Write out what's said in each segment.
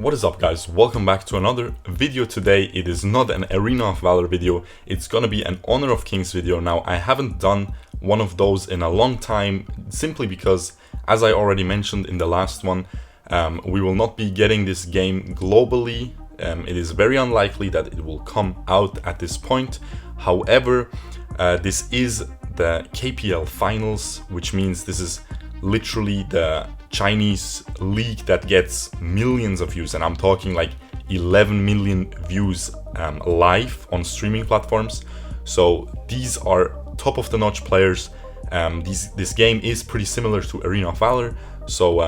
What is up, guys? Welcome back to another video today. It is not an Arena of Valor video, it's gonna be an Honor of Kings video. Now, I haven't done one of those in a long time, simply because, as I already mentioned in the last one, we will not be getting this game globally. It is very unlikely that it will come out at this point. However, this is the KPL finals, which means this is literally the Chinese league that gets millions of views, and I'm talking like 11 million views live on streaming platforms. So these are top of the notch players. This game is pretty similar to Arena of Valor, so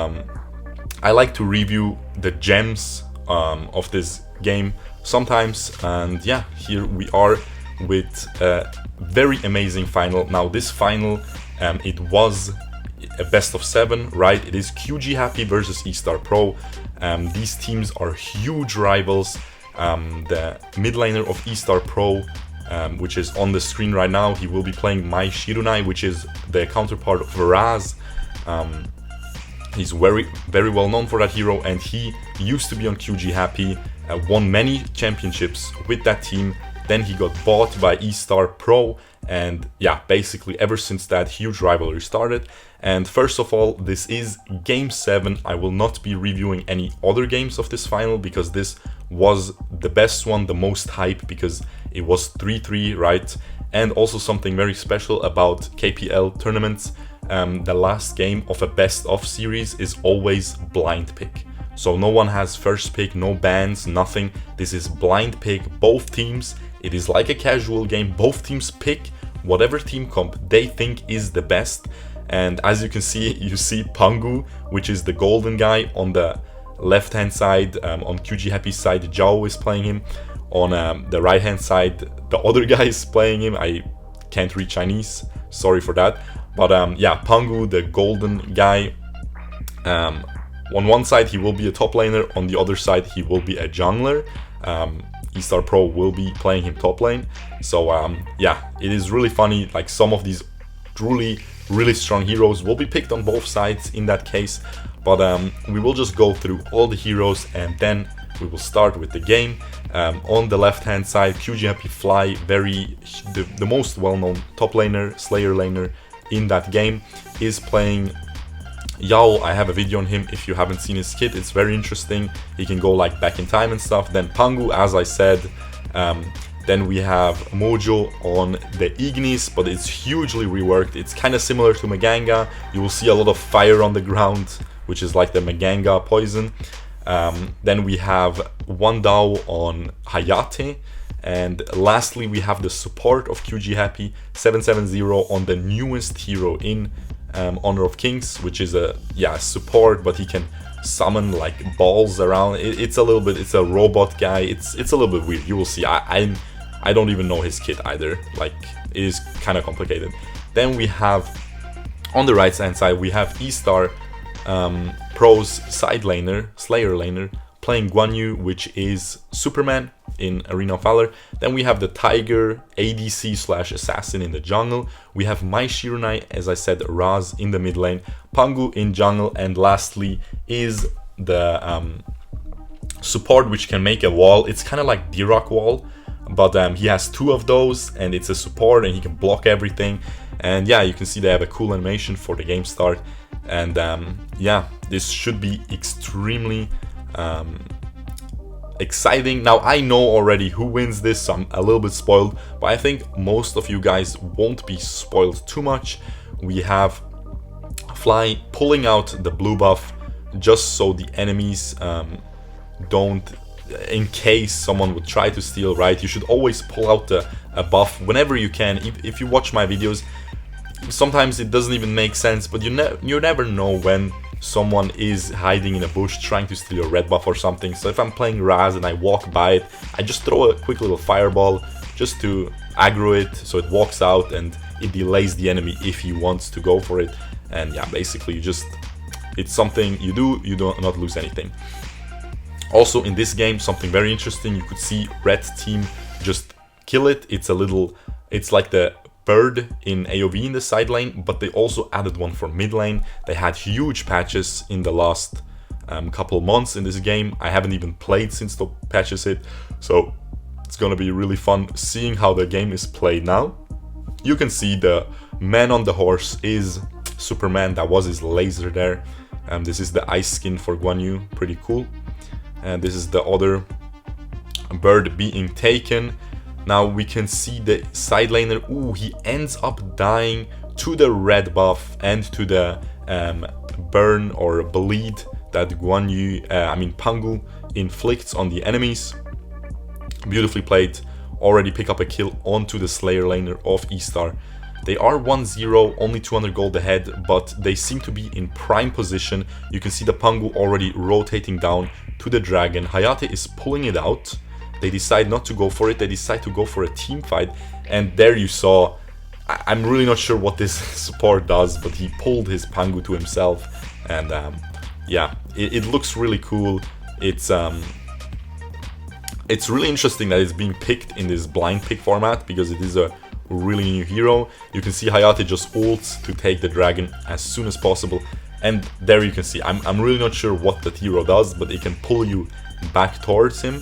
I like to review the gems of this game sometimes. And yeah, here we are with a very amazing final. Now this final, it was a best of 7, right? It is QGHappy versus eStarPro. These teams are huge rivals. The mid laner of eStarPro, which is on the screen right now, he will be playing My Shirunai, which is the counterpart of Raz. He's very well known for that hero, and he used to be on QGHappy, won many championships with that team. Then he got bought by eStarPro, and yeah, basically ever since that, huge rivalry started. And first of all, this is game 7. I will not be reviewing any other games of this final, because this was the best one, the most hype, because it was 3-3, right? And also something very special about KPL tournaments, the last game of a best of series is always blind pick. So no one has first pick, no bans, nothing. This is blind pick, both teams. It is like a casual game. Both teams pick whatever team comp they think is the best. And as you can see, you see Pangu, which is the golden guy on the left hand side. On QGHappy's side, Zhao is playing him. On the right hand side, the other guy is playing him. I can't read Chinese, sorry for that. But yeah, Pangu, the golden guy. On one side he will be a top laner, on the other side he will be a jungler. eStarPro will be playing him top lane. So yeah, it is really funny. Like, some of these really strong heroes will be picked on both sides in that case. But we will just go through all the heroes, and then we will start with the game. On the left hand side, QGHappy Fly, the most well-known top laner, slayer laner in that game, is playing Yao. I have a video on him. If you haven't seen his kit, it's very interesting. He can go like back in time and stuff. Then Pangu, as I said. Then we have Mojo on the Ignis, but it's hugely reworked. It's kind of similar to Maganga. You will see a lot of fire on the ground, which is like the Maganga poison. Then we have Wandao on Hayate. And lastly, we have the support of QGHappy, 770 on the newest hero in Honor of Kings, which is a support, but he can summon like balls around. It's a robot guy. It's a little bit weird. You will see. I don't even know his kit either. Like, it is kind of complicated. Then we have on the right hand side, we have eStar Pro's side laner, Slayer laner, playing Guan Yu, which is Superman in Arena of Valor. Then we have the Tiger ADC / assassin in the jungle. We have My Shirunai, as I said, Raz in the mid lane, Pangu in jungle, and lastly is the support, which can make a wall. It's kind of like D-Rock wall, but he has 2 of those, and it's a support, and he can block everything. And yeah, you can see they have a cool animation for the game start. And yeah, this should be extremely exciting. Now, I know already who wins this, so I'm a little bit spoiled, but I think most of you guys won't be spoiled too much. We have Fly pulling out the blue buff just so the enemies don't, in case someone would try to steal, right? You should always pull out a buff whenever you can. If you watch my videos, sometimes it doesn't even make sense, but you never know when someone is hiding in a bush trying to steal a red buff or something. So if I'm playing Raz and I walk by it, I just throw a quick little fireball just to aggro it, so it walks out and it delays the enemy if he wants to go for it. And yeah, basically it's something you do not lose anything. Also in this game, something very interesting, you could see red team just kill it. It's like the bird in AoV in the side lane, but they also added one for mid lane. They had huge patches in the last couple months in this game. I haven't even played since the patches hit, so it's gonna be really fun seeing how the game is played now. You can see the man on the horse is Superman. That was his laser there. This is the ice skin for Guan Yu, pretty cool. And this is the other bird being taken. Now we can see the side laner. Ooh, he ends up dying to the red buff and to the burn or bleed that Pangu inflicts on the enemies. Beautifully played. Already pick up a kill onto the Slayer laner of eStar. They are 1-0, only 200 gold ahead, but they seem to be in prime position. You can see the Pangu already rotating down to the dragon. Hayate is pulling it out. They decide not to go for it. They decide to go for a team fight. And there you saw, I'm really not sure what this support does, but he pulled his Pangu to himself. And yeah, it looks really cool. It's really interesting that it's being picked in this blind pick format, because it is a really new hero. You can see Hayate just ults to take the dragon as soon as possible. And there you can see, I'm really not sure what that hero does, but it can pull you back towards him,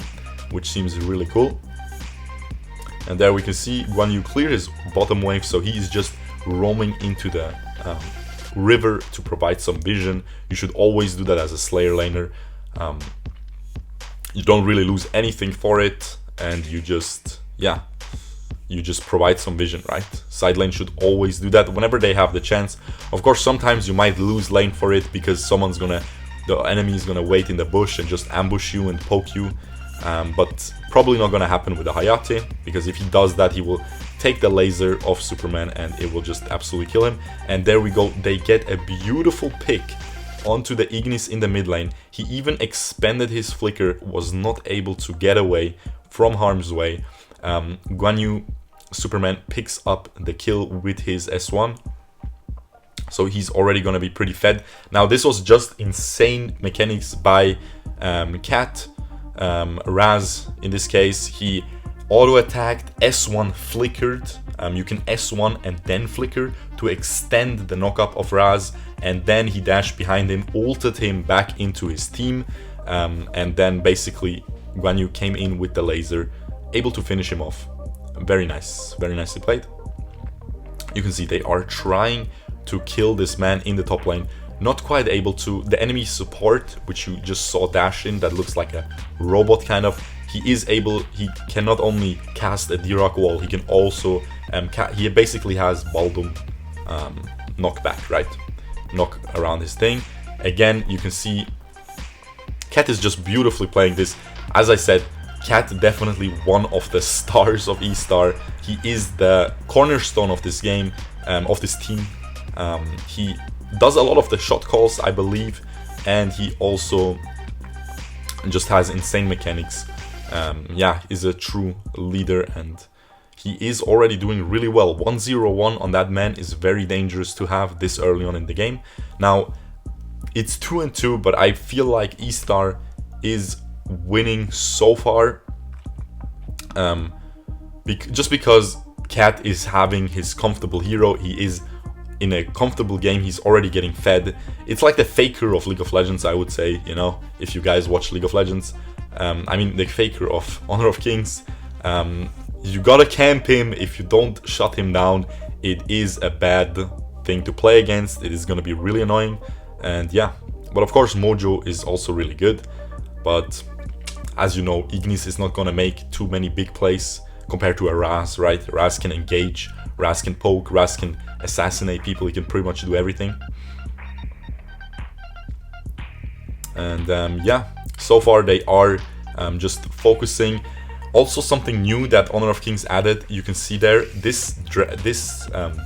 which seems really cool. And there we can see Guan Yu clear his bottom wave, so he is just roaming into the river to provide some vision. You should always do that as a Slayer laner. You don't really lose anything for it, and you just, yeah, you just provide some vision, right? Side lane should always do that whenever they have the chance. Of course, sometimes you might lose lane for it because the enemy is gonna wait in the bush and just ambush you and poke you. But probably not gonna happen with the Hayate, because if he does that, he will take the laser of Superman and it will just absolutely kill him. And there we go, they get a beautiful pick onto the Ignis in the mid lane. He even expended his flicker, was not able to get away from harm's way. Guan Yu, Superman picks up the kill with his S1. So he's already gonna be pretty fed. Now this was just insane mechanics by Cat. Raz, in this case, he auto-attacked, S1 flickered. You can S1 and then flicker to extend the knock-up of Raz, and then he dashed behind him, ulted him back into his team, and then basically Guan Yu came in with the laser, able to finish him off. Very nice, very nicely played. You can see they are trying to kill this man in the top lane, not quite able to. The enemy support, which you just saw dash in, that looks like a robot kind of, he can not only cast a D-Rock wall, he can also, he basically has Baldum knockback, right? Knock around his thing. Again, you can see Cat is just beautifully playing this. As I said, Cat definitely one of the stars of eStar. He is the cornerstone of this game, of this team. He does a lot of the shot calls, I believe, and he also just has insane mechanics. Yeah, is a true leader, and he is already doing really well. 1-0-1 on that man is very dangerous to have this early on in the game. Now, it's 2-2, but I feel like eStar is winning so far. Just because Cat is having his comfortable hero, he is in a comfortable game, he's already getting fed. It's like the Faker of League of Legends, I would say, you know, if you guys watch League of Legends. I mean, the Faker of Honor of Kings. You gotta camp him. If you don't shut him down, it is a bad thing to play against. It is gonna be really annoying. And yeah, but of course Mojo is also really good. But as you know, Ignis is not gonna make too many big plays compared to a Raz, right? Raz can engage, Raz can poke, Raz can assassinate people, he can pretty much do everything. And yeah, so far they are just focusing. Also, something new that Honor of Kings added, you can see there, this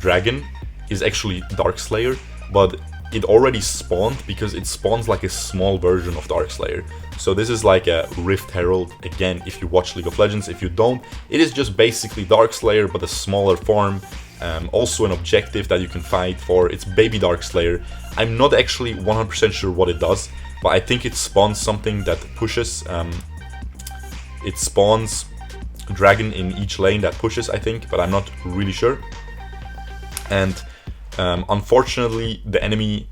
dragon is actually Darkslayer, but it already spawned because it spawns like a small version of Darkslayer. So this is like a Rift Herald, again, if you watch League of Legends. If you don't, it is just basically Darkslayer, but a smaller form. Also an objective that you can fight for. It's Baby Darkslayer. I'm not actually 100% sure what it does, but I think it spawns something that pushes. It spawns dragon in each lane that pushes, I think, but I'm not really sure. And unfortunately, the enemy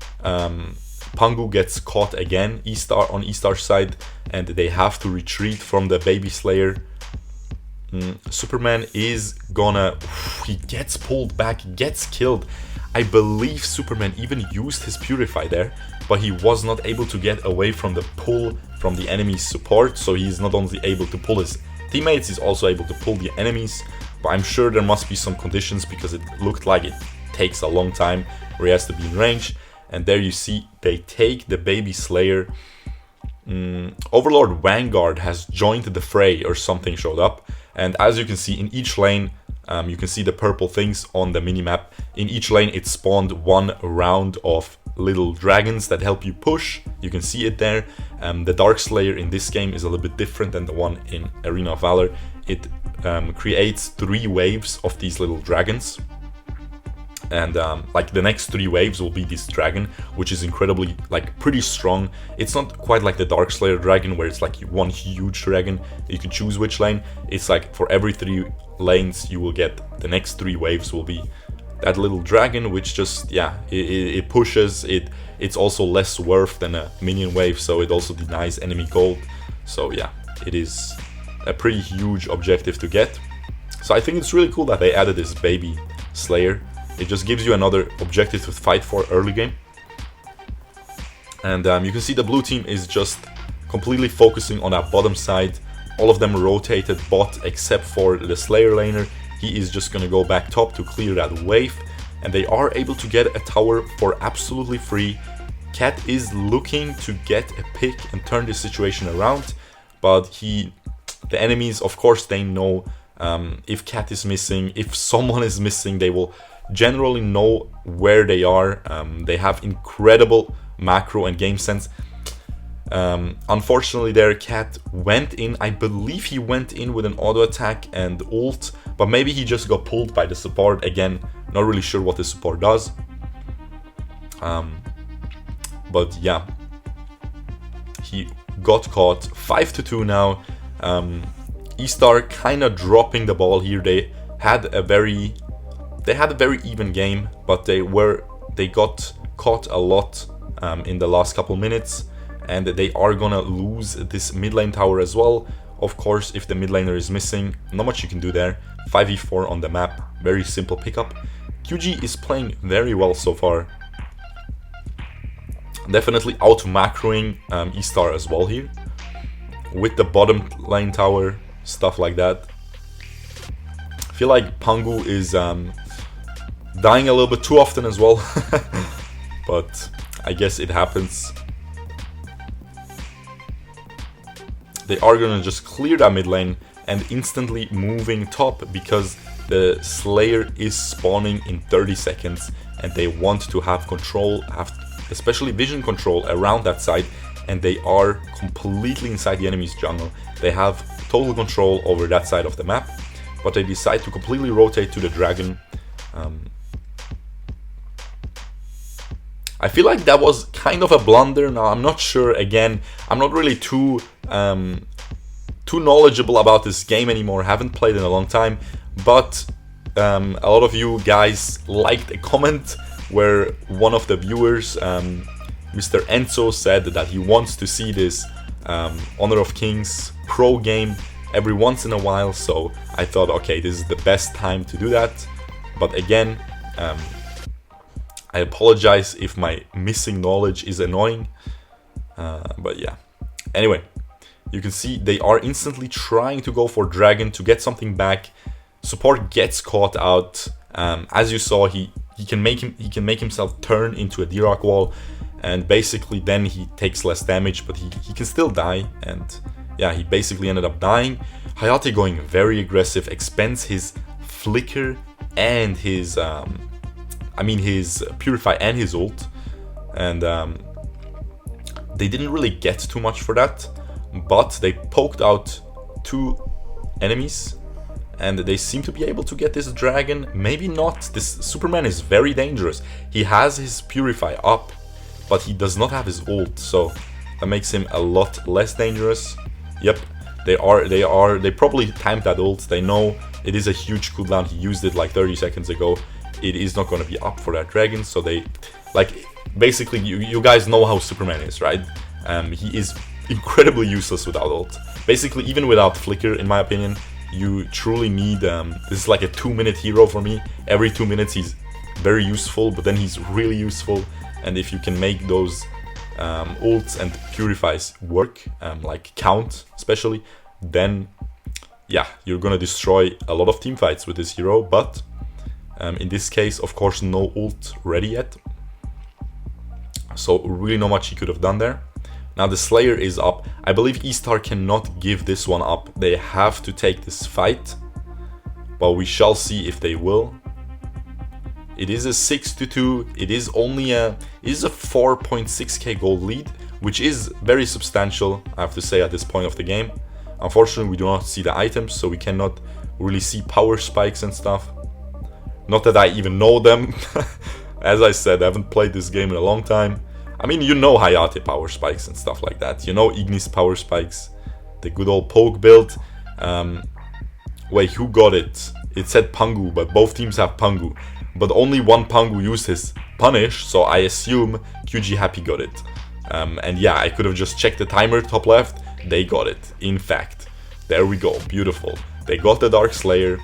Pangu gets caught again, eStar on eStar's side, and they have to retreat from the baby slayer. Superman is gonna... he gets pulled back, gets killed. I believe Superman even used his Purify there, but he was not able to get away from the pull from the enemy's support, so he's not only able to pull his teammates, he's also able to pull the enemies. But I'm sure there must be some conditions, because it looked like it takes a long time where he has to be in range. And there you see they take the baby slayer. Overlord Vanguard has joined the fray, or something showed up. And as you can see in each lane, you can see the purple things on the minimap. In each lane it spawned one round of little dragons that help you push. You can see it there. The Dark Slayer in this game is a little bit different than the one in Arena of Valor. It creates 3 waves of these little dragons. And like the next 3 waves will be this dragon, which is incredibly, like, pretty strong. It's not quite like the Dark Slayer dragon where it's like one huge dragon. You can choose which lane. It's like for every 3 lanes you will get, the next 3 waves will be that little dragon, which just, yeah, it pushes. It's also less worth than a minion wave, so it also denies enemy gold. So yeah, it is a pretty huge objective to get. So I think it's really cool that they added this baby slayer. It just gives you another objective to fight for early game. And you can see the blue team is just completely focusing on that bottom side. All of them rotated bot except for the Slayer laner. He is just gonna go back top to clear that wave. And they are able to get a tower for absolutely free. Cat is looking to get a pick and turn this situation around. But the enemies, of course, they know if Cat is missing, if someone is missing, they will generally know where they are. They have incredible macro and game sense. Unfortunately their Cat went in, I believe he went in with an auto attack and ult, but maybe he just got pulled by the support. Again, not really sure what the support does. But yeah, he got caught. 5-2 now. eStar kind of dropping the ball here. They had a very even game, but they got caught a lot in the last couple minutes, and they are gonna lose this mid lane tower as well. Of course, if the mid laner is missing, not much you can do there. 5v4 on the map, very simple pickup. QG is playing very well so far. Definitely out macroing eStar as well here, with the bottom lane tower, stuff like that. I feel like Pangu is dying a little bit too often as well, but I guess it happens. They are gonna just clear that mid lane and instantly moving top, because the Slayer is spawning in 30 seconds and they want to have control, especially vision control around that side, and they are completely inside the enemy's jungle. They have total control over that side of the map, but they decide to completely rotate to the dragon. I feel like that was kind of a blunder. Now I'm not sure. Again, I'm not really too knowledgeable about this game anymore. Haven't played in a long time, but a lot of you guys liked a comment where one of the viewers, Mr. Enzo, said that he wants to see this Honor of Kings pro game every once in a while. So I thought, okay, this is the best time to do that. But again, I apologize if my missing knowledge is annoying, but yeah. Anyway, you can see they are instantly trying to go for dragon to get something back. Support gets caught out. As you saw, he can make himself turn into a D-Rock wall, and basically then he takes less damage, but he can still die. And yeah, he basically ended up dying. Hayate going very aggressive, expends his flicker and his his Purify and his ult, and they didn't really get too much for that, but they poked out 2 enemies and they seem to be able to get this dragon. Maybe not. This Superman is very dangerous. He has his Purify up, but he does not have his ult, so that makes him a lot less dangerous. Yep, they probably timed that ult. They know it is a huge cooldown. He used it like 30 seconds ago. It is not going to be up for that dragon, so they, like, basically, you guys know how Superman is, right? He is incredibly useless without ult. Basically, even without flicker, in my opinion, you truly need... this is like a 2-minute hero for me. Every 2 minutes he's very useful, but then he's really useful. And if you can make those ults and purifies work, like count especially, then yeah, you're gonna destroy a lot of team fights with this hero. But in this case, of course, no ult ready yet, so really not much he could have done there. Now the Slayer is up. I believe eStar cannot give this one up. They have to take this fight, but we shall see if they will. It is a 6-2. It is only a 4.6k gold lead, which is very substantial, I have to say, at this point of the game. Unfortunately, we do not see the items, so we cannot really see power spikes and stuff. Not that I even know them. As I said, I haven't played this game in a long time. I mean, you know Hayate power spikes and stuff like that. You know Ignis power spikes, the good old poke build. Wait, who got it? It said Pangu, but both teams have Pangu. But only one Pangu used his punish, so I assume QGHappy got it. And yeah, I could have just checked the timer top left. They got it. In fact, there we go. Beautiful. They got the Dark Slayer.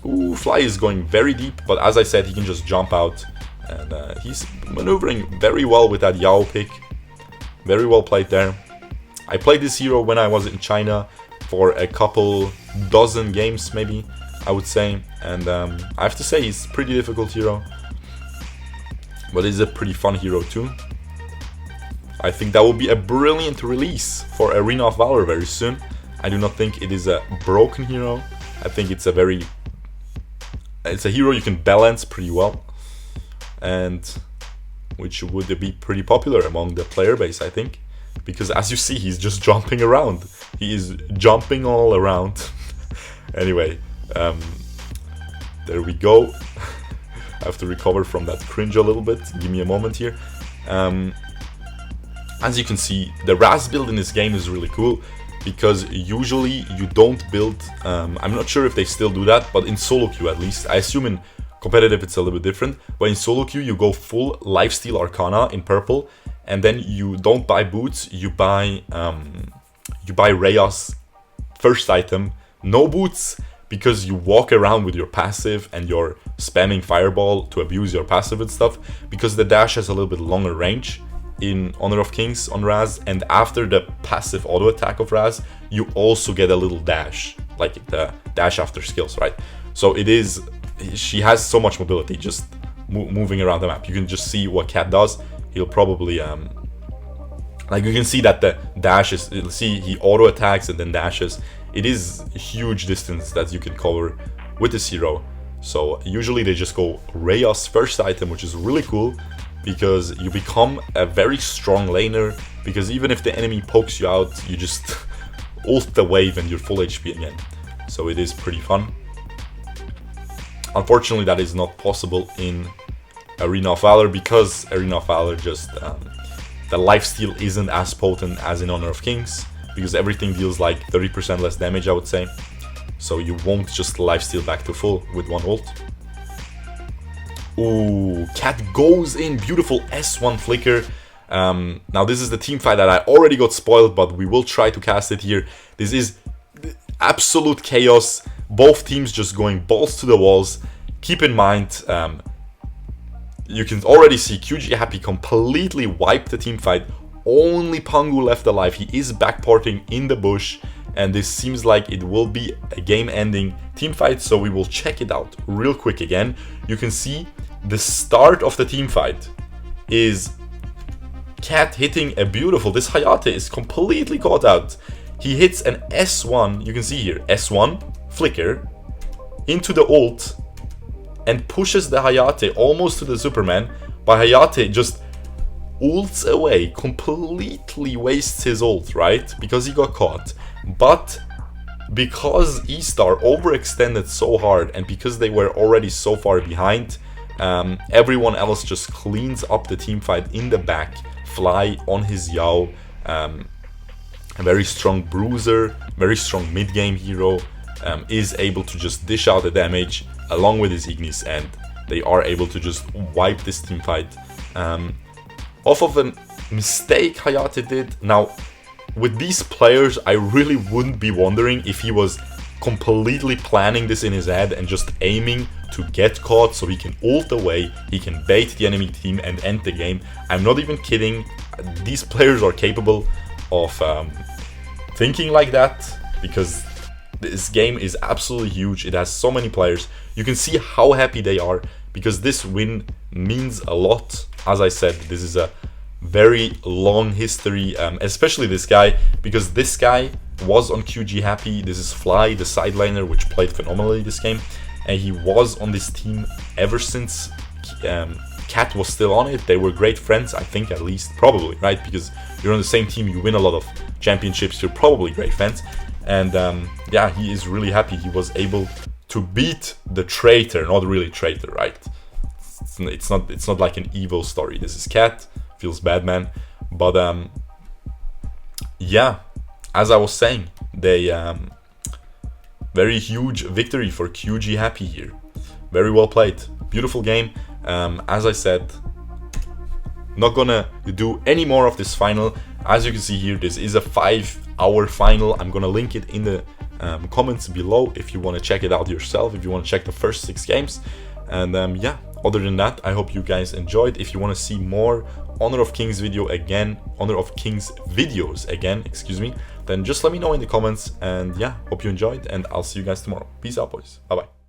Ooh, Fly is going very deep, but as I said, he can just jump out. And he's maneuvering very well with that Yao pick. Very well played there. I played this hero when I was in China for a couple dozen games, maybe, I would say. And I have to say, he's a pretty difficult hero. But he's a pretty fun hero too. I think that will be a brilliant release for Arena of Valor very soon. I do not think it is a broken hero. I think it's a hero you can balance pretty well, and which would be pretty popular among the player base, I think, because as you see, he's just jumping around. He is jumping all around. Anyway, there we go. I have to recover from that cringe a little bit. Give me a moment here. As you can see, the Raz build in this game is really cool, because usually you don't build, I'm not sure if they still do that, but in solo queue at least, I assume in competitive it's a little bit different, but in solo queue you go full lifesteal Arcana in purple, and then you don't buy boots, you buy Rhea's first item, no boots, because you walk around with your passive and you're spamming Fireball to abuse your passive and stuff, because the dash has a little bit longer range in Honor of Kings on Raz, and after the passive auto attack of Raz, you also get a little dash, like the dash after skills, right? So it is, she has so much mobility just moving around the map. You can just see what Cat does. He'll probably, like you can see that the dash is, you'll see he auto attacks and then dashes. It is a huge distance that you can cover with this hero. So usually they just go Rhea's first item, which is really cool, because you become a very strong laner, because even if the enemy pokes you out, you just ult the wave and you're full HP again. So it is pretty fun. Unfortunately, that is not possible in Arena of Valor, because Arena of Valor just, the lifesteal isn't as potent as in Honor of Kings, because everything deals like 30% less damage, I would say. So you won't just lifesteal back to full with one ult. Ooh, Cat goes in, beautiful S1 flicker. Now this is the team fight that I already got spoiled, but we will try to cast it here. This is absolute chaos. Both teams just going balls to the walls. Keep in mind, you can already see QGHappy completely wiped the team fight. Only Pangu left alive. He is backporting in the bush, and this seems like it will be a game-ending team fight, so we will check it out real quick again. You can see the start of the team fight is Cat hitting a beautiful, this Hayate is completely caught out. He hits an S1, you can see here, S1, flicker, into the ult, and pushes the Hayate almost to the Superman, but Hayate just ults away, completely wastes his ult, right? Because he got caught. But because eStar overextended so hard, and because they were already so far behind, everyone else just cleans up the team fight in the back. Fly on his Yao, a very strong bruiser, very strong mid-game hero, is able to just dish out the damage along with his Ignis, and they are able to just wipe this team fight off of a mistake Hayate did. Now, with these players, I really wouldn't be wondering if he was completely planning this in his head and just aiming to get caught so he can ult away, he can bait the enemy team and end the game. I'm not even kidding. These players are capable of thinking like that, because this game is absolutely huge. It has so many players. You can see how happy they are, because this win means a lot. As I said, this is a very long history, especially this guy, because this guy was on QGHappy. This is Fly, the sideliner, which played phenomenally this game, and he was on this team ever since Cat was still on it. They were great friends, I think, at least, probably, right? Because you're on the same team, you win a lot of championships, you're probably great friends. And yeah, he is really happy he was able to beat the traitor. Not really traitor, right? It's not like an evil story. This is Cat. Feels bad, man. But yeah, as I was saying, they very huge victory for QGHappy here. Very well played. Beautiful game. As I said, not gonna do any more of this final. As you can see here, this is a 5-hour final. I'm gonna link it in the comments below if you want to check it out yourself, if you want to check the first 6 games. And yeah, other than that, I hope you guys enjoyed. If you want to see more Honor of Kings videos again, excuse me, then just let me know in the comments. And yeah, hope you enjoyed, and I'll see you guys tomorrow. Peace out, boys. Bye bye.